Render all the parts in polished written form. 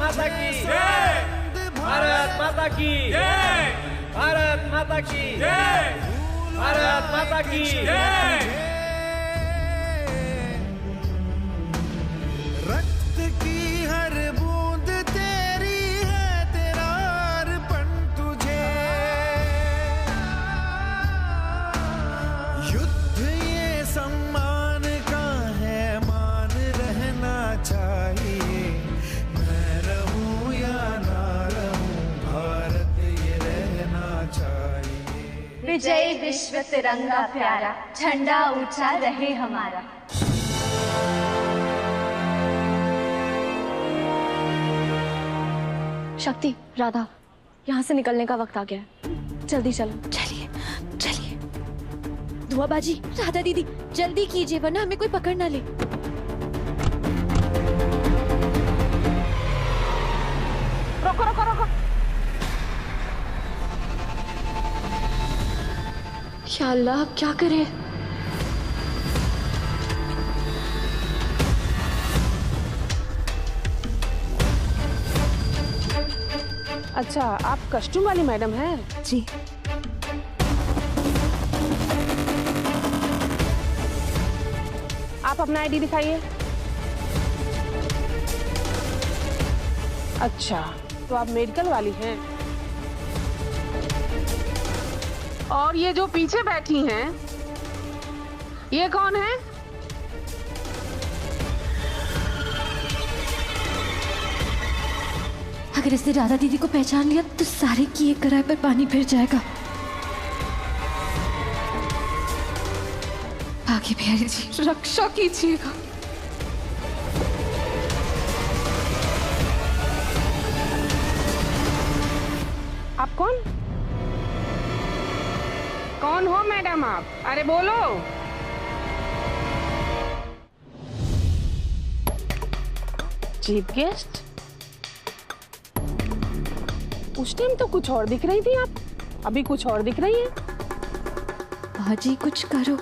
माता की जय, भारत माता की जय, भारत माता की जय, भारत माता की जय। रक्त की हर बूंद तेरी है, तेरा अर्पण तुझे। युद्ध ये सम्मान का है, मान रहना चाहिए। मैं रहूं या ना रहूं, भारत ये रहना चाहिए। विजय विश्व तिरंगा प्यारा, झंडा ऊंचा रहे हमारा। शक्ति, राधा, यहाँ से निकलने का वक्त आ गया है। जल्दी चलो। चलिए चलिए। धुआबाजी, राधा दीदी जल्दी कीजिए वरना हमें कोई पकड़ ना ले। रोको रोको रोको। या अल्लाह, अब क्या करें? अच्छा, आप कस्टम वाली मैडम हैं? जी। आप अपना आईडी दिखाइए। अच्छा, तो आप मेडिकल वाली हैं। और ये जो पीछे बैठी हैं, ये कौन है? अगर इसने राधा दीदी को पहचान लिया तो सारे किए कराए पर पानी फिर जाएगा। आगे बिहारी जी रक्षा कीजिएगा। आप कौन हो मैडम आप? अरे बोलो। Chief guest? उस टाइम तो कुछ और दिख रही थी आप, अभी कुछ और दिख रही है। भाजी कुछ करो।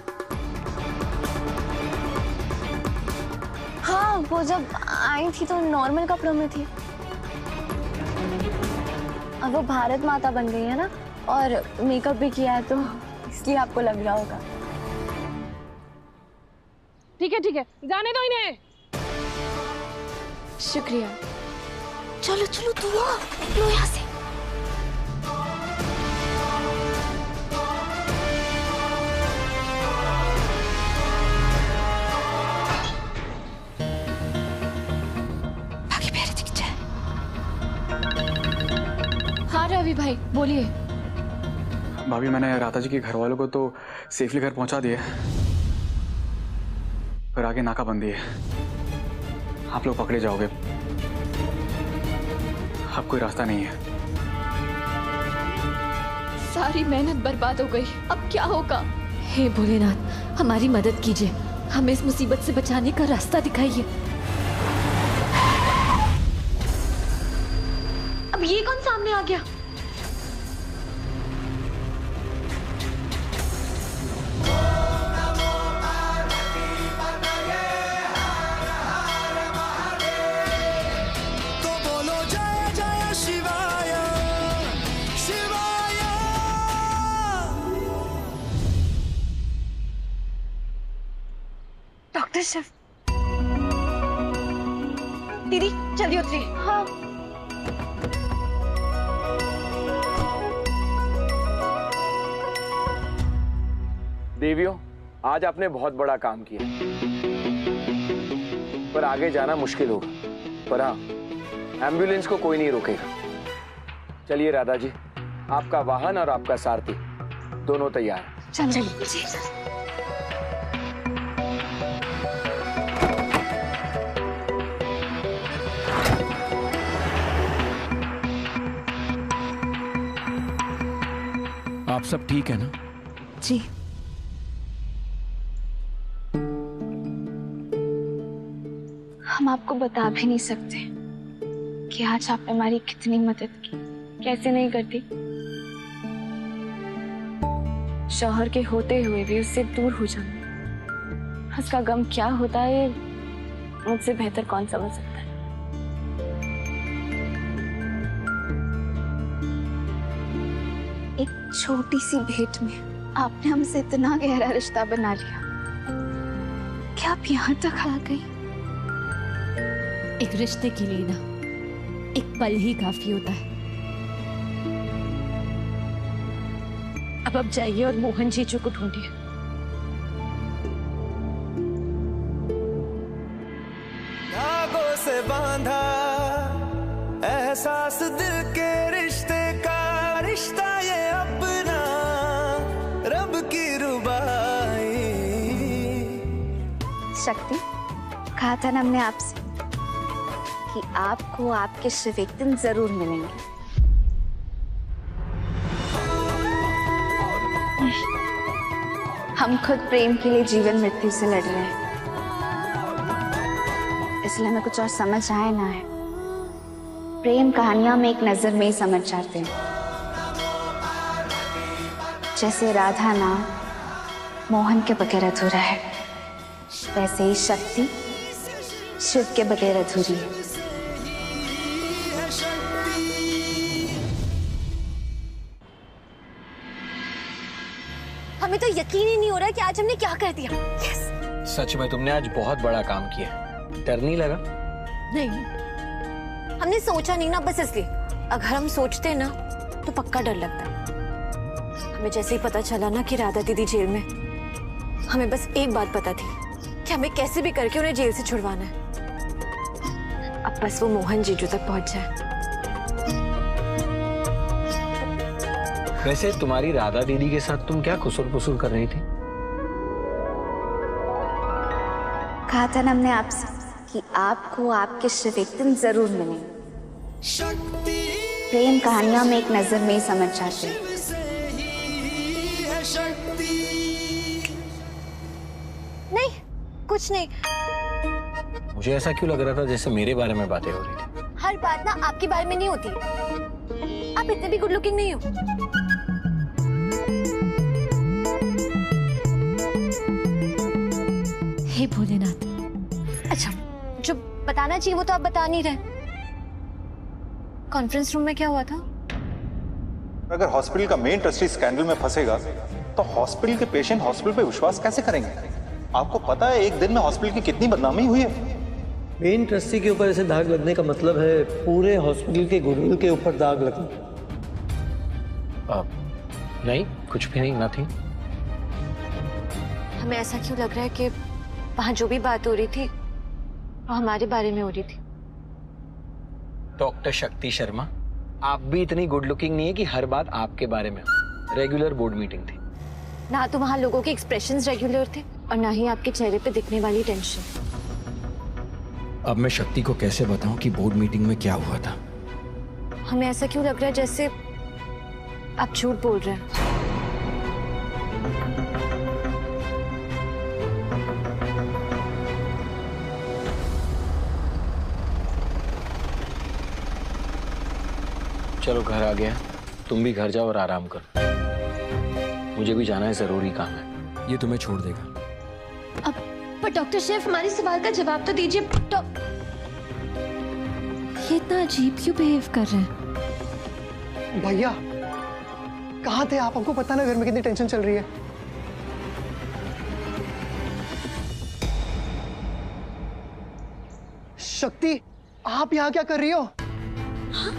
हाँ, वो जब आई थी तो नॉर्मल कपड़ों में थी। अब वो भारत माता बन गई है ना, और मेकअप भी किया है तो इसलिए आपको लग रहा होगा। ठीक है, जाने दो इन्हें। शुक्रिया। चलो चलो दुआ लो यहाँ से। हाँ रवि भाई बोलिए। भाभी, मैंने राधा जी के घर वालों को तो सेफली घर पहुंचा दिया, पर आगे नाकाबंदी है। आप लोग पकड़े जाओगे, अब कोई रास्ता नहीं है। सारी मेहनत बर्बाद हो गई, अब क्या होगा? हे भोलेनाथ, हमारी मदद कीजिए, हमें इस मुसीबत से बचाने का रास्ता दिखाइए। अब ये कौन सामने आ गया? डॉक्टर शिव, दीदी जल्दी उतरिए। हाँ। देवियों, आज आपने बहुत बड़ा काम किया, पर आगे जाना मुश्किल होगा। पर हाँ, एम्बुलेंस को कोई नहीं रोकेगा। चलिए राधा जी, आपका वाहन और आपका सारथी दोनों तैयार हैं। चलिए। आप सब ठीक है ना? जी। हम आपको बता भी नहीं सकते कि आज आपने हमारी कितनी मदद की, कैसे नहीं करती। शौहर के होते हुए भी उससे दूर हो जाना, उसका गम क्या होता है मुझसे बेहतर कौन समझ सकता है। एक छोटी सी भेंट में आपने हमसे इतना गहरा रिश्ता बना लिया कि आप यहाँ तक आ गई। एक रिश्ते के लिए ना एक पल ही काफी होता है। अब आप जाइए और मोहन जीजू को ढूंढिए। धागों से बांधा एहसास दिल के रिश्ते का, रिश्ता ये अपना रब की रुबाई। शक्ति, कहा था ना हमने आपसे कि आपको आपके शिव एक दिन जरूर मिलेंगे। हम खुद प्रेम के लिए जीवन मृत्यु से लड़ रहे हैं, इसलिए हमें कुछ और समझ आए ना है। प्रेम कहानियां में एक नजर में ही समझ जाते हैं। जैसे राधा नाम मोहन के बगैर अधूरा है, वैसे ही शक्ति शिव के बगैर अधूरी है। हमें तो यकीन ही नहीं हो रहा है कि आज हमने क्या कर दिया। सच में तुमने आज बहुत बड़ा काम किया। डर नहीं लगा? नहीं, हमने सोचा नहीं ना, बस इसलिए। अगर हम सोचते ना तो पक्का डर लगता। हमें जैसे ही पता चला ना कि राधा दीदी जेल में, हमें बस एक बात पता थी कि हमें कैसे भी करके उन्हें जेल से छुड़वाना है। अब बस वो मोहन जीजू तक पहुंच जाए। वैसे तुम्हारी राधा दीदी के साथ तुम क्या कुसुर पुसुर कर रही थी? कहा था ना हमने आपसे कि आपको आपके शिव एक दिन जरूर मिलेंगे। प्रेम कहानियां में एक नजर में ही समझ जाते हैं। नहीं, कुछ नहीं। मुझे ऐसा क्यों लग रहा था जैसे मेरे बारे में बातें हो रही थी? हर बात ना आपके बारे में नहीं होती। आप इतने भी गुड लुकिंग नहीं हो। हे भोलेनाथ। अच्छा, जो बताना चाहिए वो तो आप बता नहीं रहे। कॉन्फ्रेंस रूम में क्या हुआ था? अगर हॉस्पिटल का मेन ट्रस्टी स्कैंडल में फंसेगा तो हॉस्पिटल के पेशेंट हॉस्पिटल पे विश्वास कैसे करेंगे? आपको पता है एक दिन में हॉस्पिटल की कितनी बदनामी हुई है? मेन ट्रस्टी के ऊपर ऐसे दाग लगने का मतलब है पूरे हॉस्पिटल के गुडविल के ऊपर दाग लगना। नहीं, कुछ भी नहीं, नथिंग। हमें ऐसा क्यों लग रहा है कि वहां जो भी बात हो रही थी वो हमारे बारे में हो रही थी? डॉक्टर शक्ति शर्मा, आप भी इतनी गुड लुकिंग नहीं है कि हर बात आपके बारे में हो। रेगुलर बोर्ड मीटिंग थी ना, तो वहां लोगों के एक्सप्रेशंस रेगुलर थे और ना ही आपके चेहरे पे दिखने वाली टेंशन। अब मैं शक्ति को कैसे बताऊं कि बोर्ड मीटिंग में क्या हुआ था? हमें ऐसा क्यों लग रहा है जैसे आप झूठ बोल रहे हैं। चलो घर आ गया, तुम भी घर जाओ और आराम करो। मुझे भी जाना है, जरूरी काम है। ये तुम्हें छोड़ देगा। अब पर डॉक्टर शेफ, हमारे सवाल का जवाब तो दीजिए। ये इतना अजीब क्यों बिहेव कर रहे हैं? भैया कहाँ थे आप? हमको पता ना घर में कितनी टेंशन चल रही है। शक्ति, आप यहाँ क्या कर रही हो? हाँ?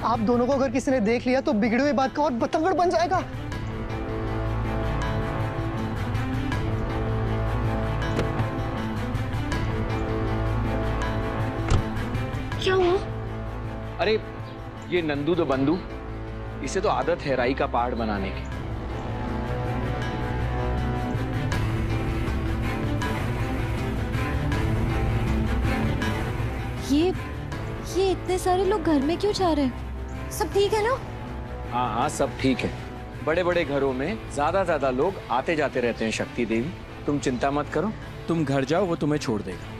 आप दोनों को अगर किसी ने देख लिया तो बिगड़ी हुई बात का और बतंगड़ बन जाएगा। क्या हुआ? अरे ये नंदू तो बंदू, इसे तो आदत है राई का पहाड़ बनाने की। ये इतने सारे लोग घर में क्यों जा रहे हैं? सब ठीक है ना? हाँ हाँ, सब ठीक है। बड़े बड़े घरों में ज्यादा लोग आते जाते रहते हैं शक्ति देवी, तुम चिंता मत करो। तुम घर जाओ, वो तुम्हें छोड़ देगा।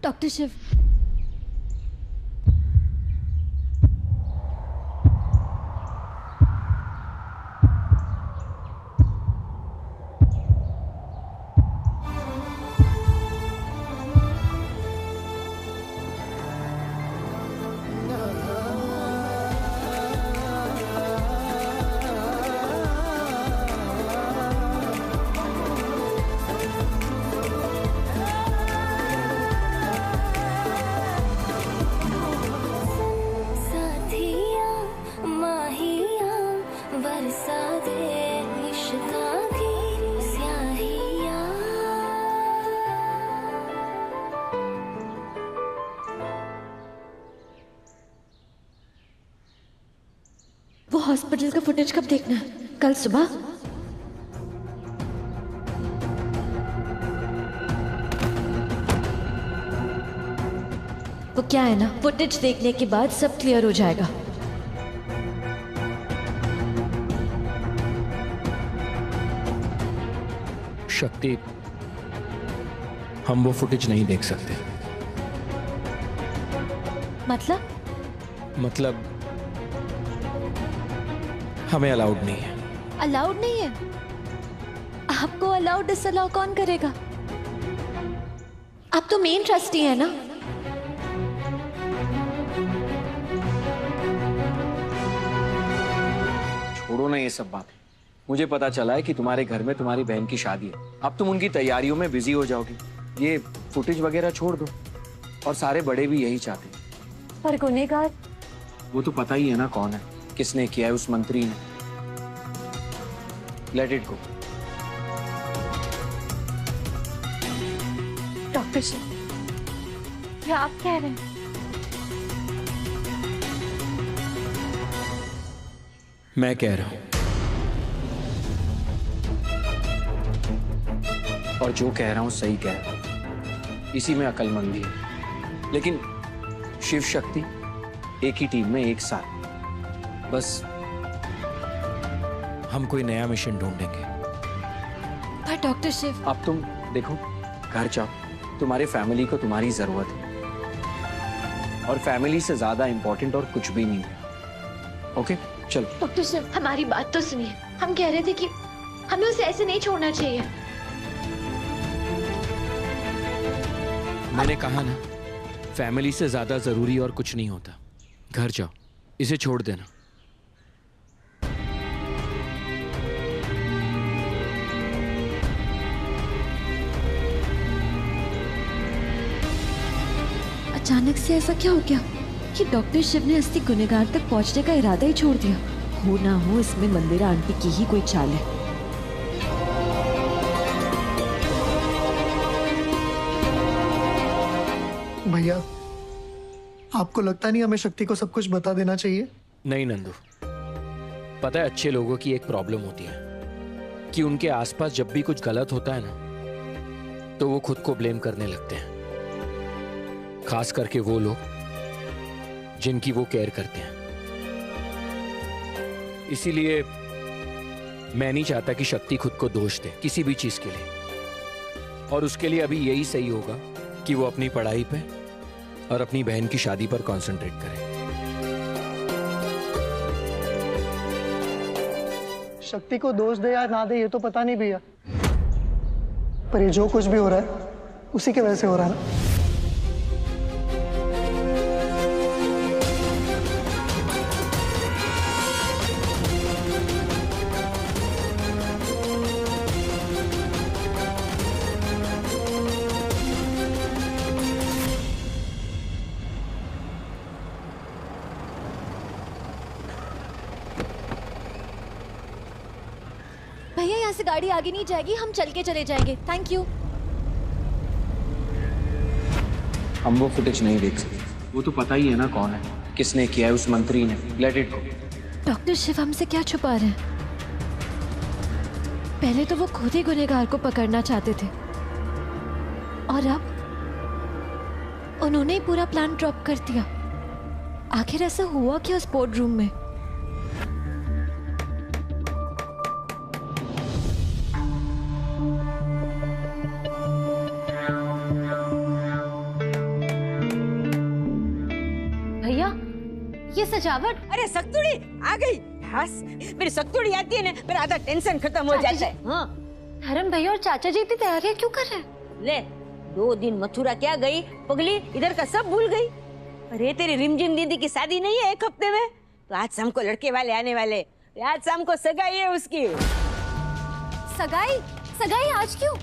डॉक्टर शिव, हॉस्पिटल का फुटेज कब देखना है? कल सुबह? वो क्या है ना, फुटेज देखने के बाद सब क्लियर हो जाएगा। शक्ति, हम वो फुटेज नहीं देख सकते। मतलब हमें अलाउड नहीं है। अलाउड नहीं है? आपको अलाउड डिसअलाउ कौन करेगा? आप तो मेन ट्रस्टी है ना। छोड़ो ना ये सब बात। मुझे पता चला है कि तुम्हारे घर में तुम्हारी बहन की शादी है। अब तुम उनकी तैयारियों में बिजी हो जाओगी। ये फुटेज वगैरह छोड़ दो। और सारे बड़े भी यही चाहते हैं। पर गुनहगार? वो तो पता ही है ना कौन है, किसने किया है, उस मंत्री ने। Let it go. डॉक्टर जी, क्या आप कह रहे हैं? मैं कह रहा हूं। और जो कह रहा हूं सही कह रहा हूं। इसी में अक्लमंदी है। लेकिन शिव शक्ति एक ही टीम में एक साथ। बस हम कोई नया मिशन ढूंढेंगे। पर डॉक्टर शिव, अब तुम देखो, घर जाओ। तुम्हारे फैमिली को तुम्हारी जरूरत है। और फैमिली से ज्यादा इंपॉर्टेंट और कुछ भी नहीं है। ओके, चलो। डॉक्टर शिव, हमारी बात तो सुनिए। हम कह रहे थे कि हमें उसे ऐसे नहीं छोड़ना चाहिए। मैंने कहा ना, फैमिली से ज्यादा जरूरी और कुछ नहीं होता। घर जाओ, इसे छोड़ देना। अचानक से ऐसा क्या हो गया कि डॉक्टर शिव ने असली गुनहगार तक पहुंचने का इरादा ही छोड़ दिया? हो ना हो इसमें मंदिरा आंटी की ही कोई चाल है। भैया, आपको लगता नहीं हमें शक्ति को सब कुछ बता देना चाहिए? नहीं नंदू, पता है अच्छे लोगों की एक प्रॉब्लम होती है कि उनके आसपास जब भी कुछ गलत होता है ना, तो वो खुद को ब्लेम करने लगते हैं। खास करके वो लोग जिनकी वो केयर करते हैं। इसीलिए मैं नहीं चाहता कि शक्ति खुद को दोष दे किसी भी चीज के लिए। और उसके लिए अभी यही सही होगा कि वो अपनी पढ़ाई पे और अपनी बहन की शादी पर कंसंट्रेट करे। शक्ति को दोष दे या ना दे ये तो पता नहीं भैया, पर ये जो कुछ भी हो रहा है उसी के वजह से हो रहा है ना। भैया, यहाँ से गाड़ी आगे नहीं जाएगी, हम चल के चले जाएंगे। Thank you. हम वो फुटेज नहीं देख सकते। वो तो पता ही है ना कौन है, किसने किया है, उस मंत्री ने। Let it go. Doctor Shiv हमसे क्या छुपा रहे हैं? पहले तो वो खुद ही गुनहगार को पकड़ना चाहते थे, और अब उन्होंने ही पूरा प्लान ड्रॉप कर दिया। आखिर ऐसा हुआ क्या उस बोर्ड रूम में? भैया, ये सजावट। अरे सक्तुड़ी आ गई। बस मेरी सक्तुड़ी आती है ना, मेरा आधा टेंशन खत्म हो जाता है। हाँ, धर्म भैया और चाचा जी इतनी तैयारियां क्यों कर रहे हैं? ले, 2 दिन मथुरा क्या गई पगली, इधर का सब भूल गई। अरे तेरी रिमझिम दीदी की शादी नहीं है 1 हफ्ते में? तो आज शाम को लड़के वाले आने वाले। आज शाम को सगाई है उसकी। सगाई? सगाई आज क्यों?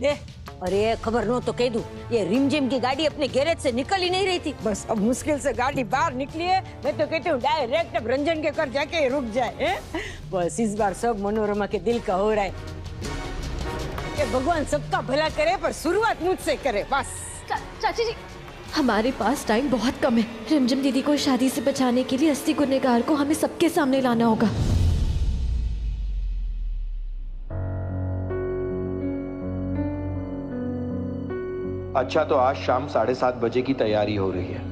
ले, अरे खबर नो तो कह दूं, ये रिमझिम की गाड़ी अपने गैरेज से निकल ही नहीं रही थी। बस अब मुश्किल से गाड़ी बाहर निकली है। मैं तो कहती हूँ डायरेक्ट अब रंजन के घर जाके रुक जाए। बस इस बार सब मनोरमा के दिल का हो रहा है। ये भगवान सबका भला करे, पर शुरुआत मुझसे करे बस। चाची जी, हमारे पास टाइम बहुत कम है। रिमझिम दीदी को शादी से बचाने के लिए असली गुनहगार को हमें सबके सामने लाना होगा। अच्छा, तो आज शाम 7:30 बजे की तैयारी हो रही है।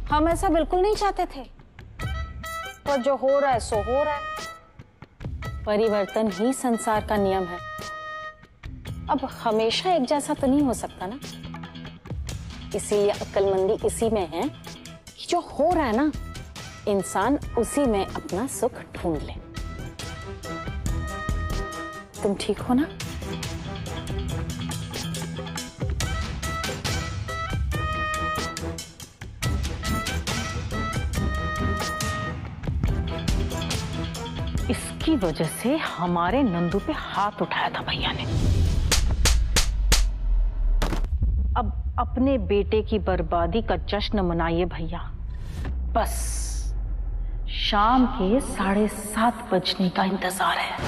हम ऐसा बिल्कुल नहीं चाहते थे, पर जो हो रहा है सो हो रहा है। परिवर्तन ही संसार का नियम है। अब हमेशा एक जैसा तो नहीं हो सकता ना, इसीलिए अक्लमंदी इसी में है कि जो हो रहा है ना, इंसान उसी में अपना सुख ढूंढ ले। तुम ठीक हो ना? इसकी वजह से हमारे नंदू पे हाथ उठाया था भैया ने। अब अपने बेटे की बर्बादी का जश्न मनाइए भैया। बस शाम के 7:30 बजने का इंतजार है।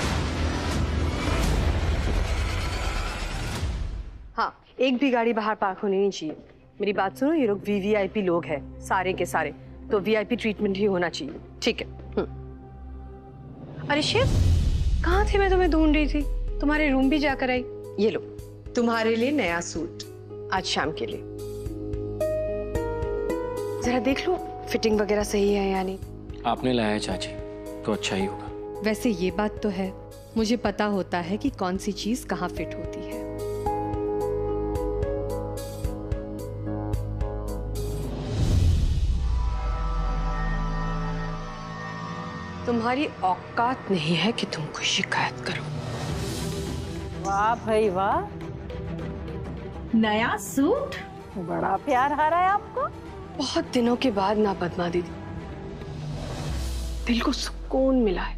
हाँ, एक भी गाड़ी बाहर पार्क होनी नहीं चाहिए। मेरी बात सुनो, ये लोग वीवीआईपी लोग हैं सारे के सारे, तो वीआईपी ट्रीटमेंट ही होना चाहिए, ठीक है? अरे शिव, कहाँ थे? मैं तुम्हें ढूंढ रही थी। तुम्हारे रूम भी जाकर आई। ये लो, तुम्हारे लिए नया सूट आज शाम के लिए। जरा देख लो फिटिंग वगैरह सही है या नहीं। आपने लाया है चाची तो अच्छा ही होगा। वैसे ये बात तो है, मुझे पता होता है कि कौन सी चीज कहाँ फिट होती है। तुम्हारी औकात नहीं है कि तुम कोई शिकायत करो। वाह भाई वाह, नया सूट बड़ा प्यार आ रहा है आपको। बहुत दिनों के बाद ना पद्मा दीदी, दिल को सुकून मिला है।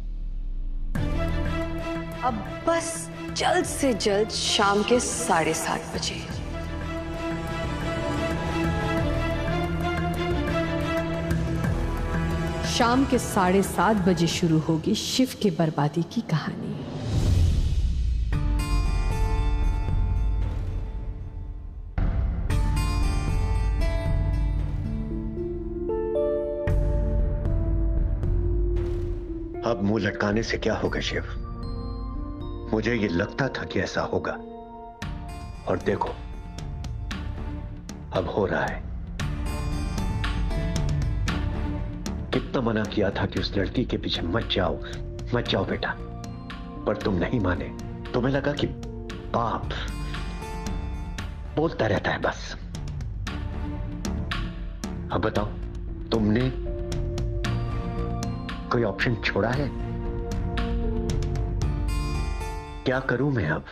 अब बस जल्द से जल्द शाम के 7:30 बजे। शाम के 7:30 बजे शुरू होगी शिव की बर्बादी की कहानी। अब मुंह लटकाने से क्या होगा शिव? मुझे ये लगता था कि ऐसा होगा, और देखो अब हो रहा है। कितना मना किया था कि उस लड़की के पीछे मत जाओ बेटा, पर तुम नहीं माने। तुम्हें लगा कि बाप बोलता रहता है बस। अब बताओ, तुमने कोई ऑप्शन छोड़ा है? क्या करूं मैं अब?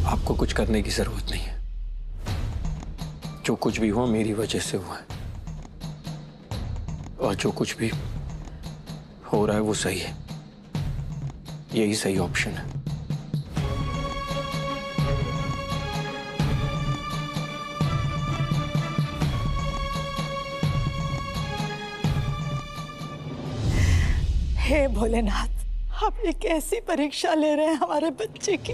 आपको कुछ करने की जरूरत नहीं है। जो कुछ भी हुआ मेरी वजह से हुआ है, और जो कुछ भी हो रहा है वो सही है। यही सही ऑप्शन है। हे भोलेनाथ, आप एक ऐसी परीक्षा ले रहे हैं हमारे बच्चे की,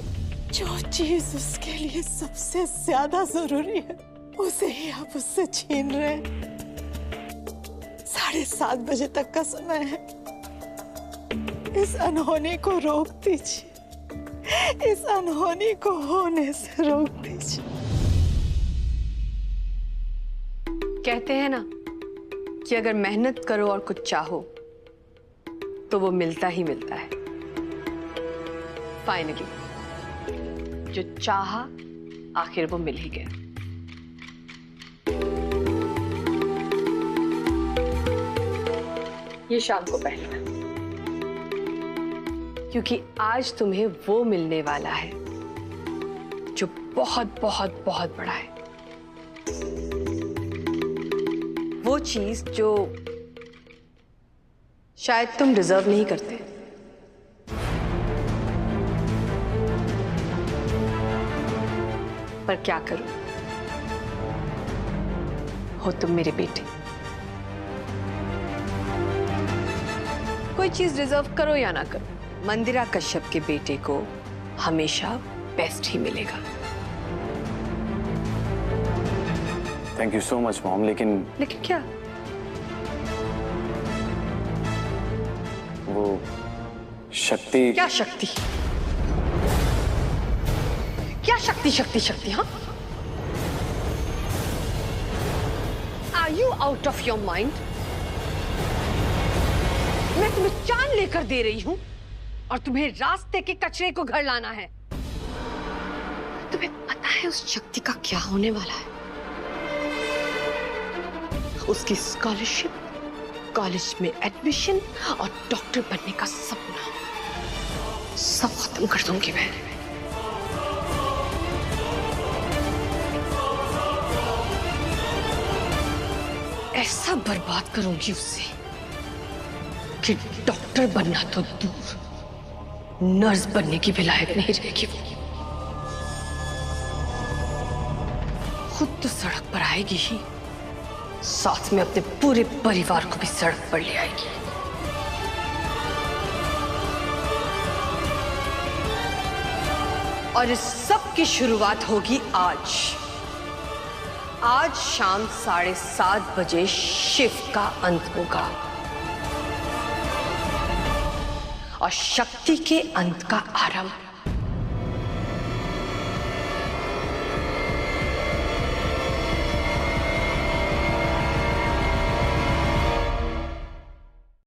जो चीज उसके लिए सबसे ज्यादा जरूरी है उसे ही आप उससे छीन रहे हैं। 7:30 बजे तक का समय है। इस अनहोनी को रोक दीजिए, इस अनहोनी को होने से रोक दीजिए। कहते हैं ना कि अगर मेहनत करो और कुछ चाहो तो वो मिलता ही मिलता है। फाइनली जो चाहा आखिर वो मिल ही गया। ये शाम को पहनना, क्योंकि आज तुम्हें वो मिलने वाला है जो बहुत बहुत बहुत बड़ा है। वो चीज जो शायद तुम डिजर्व नहीं करते, पर क्या करूं, हो तुम मेरे बेटे। कोई चीज डिजर्व करो या ना करो, मंदिरा कश्यप के बेटे को हमेशा बेस्ट ही मिलेगा। Thank you so much mom, लेकिन क्या? वो शक्ति। क्या शक्ति? क्या शक्ति शक्ति शक्ति? हाँ, are you out of your mind? मैं तुम्हें चांद लेकर दे रही हूं और तुम्हें रास्ते के कचरे को घर लाना है। तुम्हें पता है उस शक्ति का क्या होने वाला है? उसकी स्कॉलरशिप, कॉलेज में एडमिशन और डॉक्टर बनने का सपना सब खत्म कर दूंगी मैं। ऐसा बर्बाद करूंगी उसे कि डॉक्टर बनना तो दूर, नर्स बनने की भी लायक नहीं रहेगी वो। खुद तो सड़क पर आएगी ही, साथ में अपने पूरे परिवार को भी सड़क पर ले आएगी। और इस सब की शुरुआत होगी आज शाम 7:30 बजे शिव का अंत होगा और शक्ति के अंत का आरंभ